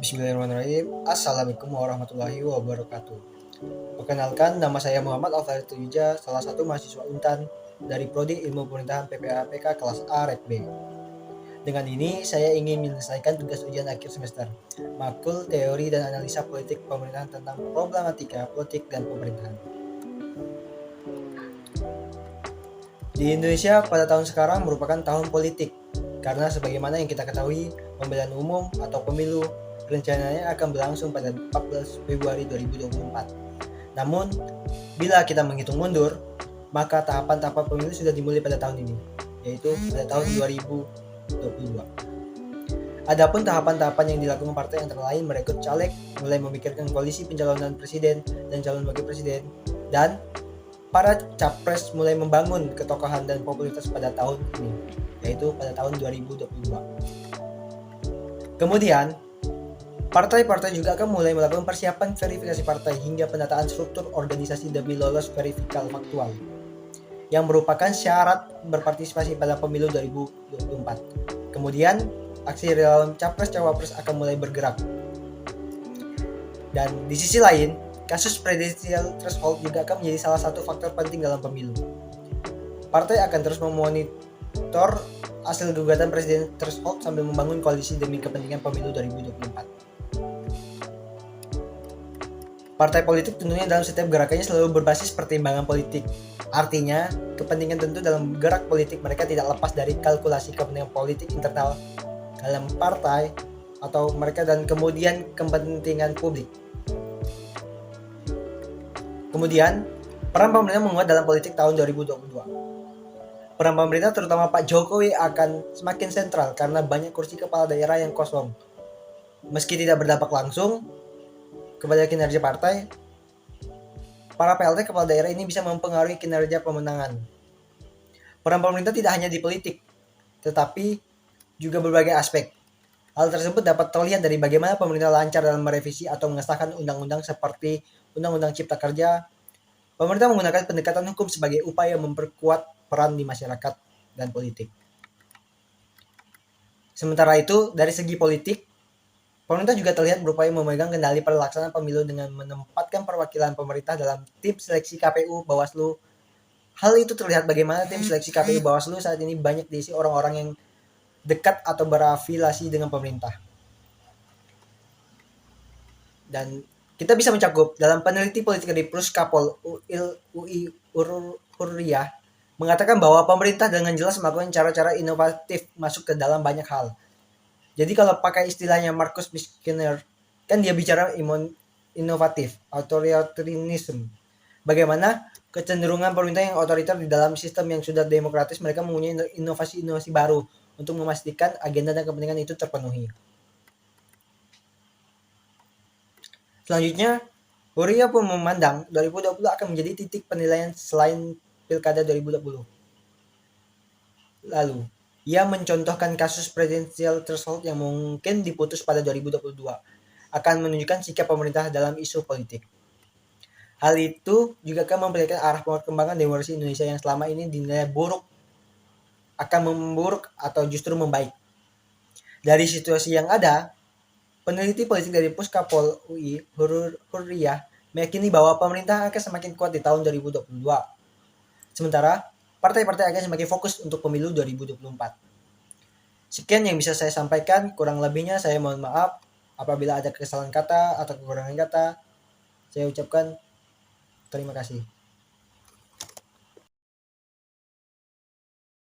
Bismillahirrahmanirrahim. Assalamualaikum warahmatullahi wabarakatuh. Perkenalkan, nama saya Muhammad Alfarid Tuyuja, salah satu mahasiswa Untan dari Prodi Ilmu Pemerintahan PPAPK kelas A Red B. Dengan ini, saya ingin menyelesaikan tugas ujian akhir semester, makul teori dan analisa politik pemerintahan tentang problematika politik dan pemerintahan. Di Indonesia pada tahun sekarang merupakan tahun politik, karena sebagaimana yang kita ketahui, pemilihan umum atau pemilu rencananya akan berlangsung pada 14 Februari 2024. Namun, bila kita menghitung mundur, maka tahapan-tahapan pemilu sudah dimulai pada tahun ini, yaitu pada tahun 2022. Adapun tahapan-tahapan yang dilakukan partai antara lain merekrut caleg, mulai memikirkan koalisi pencalonan presiden dan calon wakil presiden, dan para capres mulai membangun ketokohan dan popularitas pada tahun ini, yaitu pada tahun 2022. Kemudian, partai-partai juga akan mulai melakukan persiapan verifikasi partai hingga penataan struktur organisasi demi lolos verifikal faktual, yang merupakan syarat berpartisipasi pada pemilu 2024. Kemudian, aksi relawan capres-cawapres akan mulai bergerak. Dan di sisi lain, kasus presidensial threshold juga akan menjadi salah satu faktor penting dalam pemilu. Partai akan terus memonitor hasil gugatan presiden threshold sambil membangun koalisi demi kepentingan pemilu 2024. Partai politik tentunya dalam setiap gerakannya selalu berbasis pertimbangan politik. Artinya, kepentingan tentu dalam gerak politik mereka tidak lepas dari kalkulasi kepentingan politik internal dalam partai atau mereka dan kemudian kepentingan publik. Kemudian, peran pemerintah menguat dalam politik tahun 2022. Peran pemerintah terutama Pak Jokowi akan semakin sentral karena banyak kursi kepala daerah yang kosong. Meski tidak berdampak langsung kepada kinerja partai, para PLT kepala daerah ini bisa mempengaruhi kinerja pemenangan. Peran pemerintah tidak hanya di politik, tetapi juga berbagai aspek. Hal tersebut dapat terlihat dari bagaimana pemerintah lancar dalam merevisi atau mengesahkan undang-undang seperti Undang-Undang Cipta Kerja. Pemerintah menggunakan pendekatan hukum sebagai upaya memperkuat peran di masyarakat dan politik. Sementara itu, dari segi politik, pemerintah juga terlihat berupaya memegang kendali pelaksanaan pemilu dengan menempatkan perwakilan pemerintah dalam tim seleksi KPU, Bawaslu. Hal itu terlihat bagaimana tim seleksi KPU, Bawaslu saat ini banyak diisi orang-orang yang dekat atau berafiliasi dengan pemerintah. Dan kita bisa mencakup dalam peneliti politik dari Puskapol UI Hurriyah mengatakan bahwa pemerintah dengan jelas melakukan cara-cara inovatif masuk ke dalam banyak hal. Jadi kalau pakai istilahnya Marcus Skinner, kan dia bicara inovatif, authoritarianism. Bagaimana kecenderungan pemerintah yang otoriter di dalam sistem yang sudah demokratis, mereka mempunyai inovasi-inovasi baru untuk memastikan agenda dan kepentingan itu terpenuhi. Selanjutnya, Hurriyah pun memandang 2020 akan menjadi titik penilaian selain Pilkada 2020. Lalu, ia mencontohkan kasus presidensial threshold yang mungkin diputus pada 2022 akan menunjukkan sikap pemerintah dalam isu politik. Hal itu juga akan memperlihatkan arah perkembangan demokrasi Indonesia yang selama ini dinilai buruk akan memburuk atau justru membaik. Dari situasi yang ada, peneliti politik dari Puskapol UI Hurriyah meyakini bahwa pemerintah akan semakin kuat di tahun 2022. Sementara, partai-partai akan semakin fokus untuk pemilu 2024. Sekian yang bisa saya sampaikan, kurang lebihnya saya mohon maaf apabila ada kesalahan kata atau kekurangan kata. Saya ucapkan terima kasih.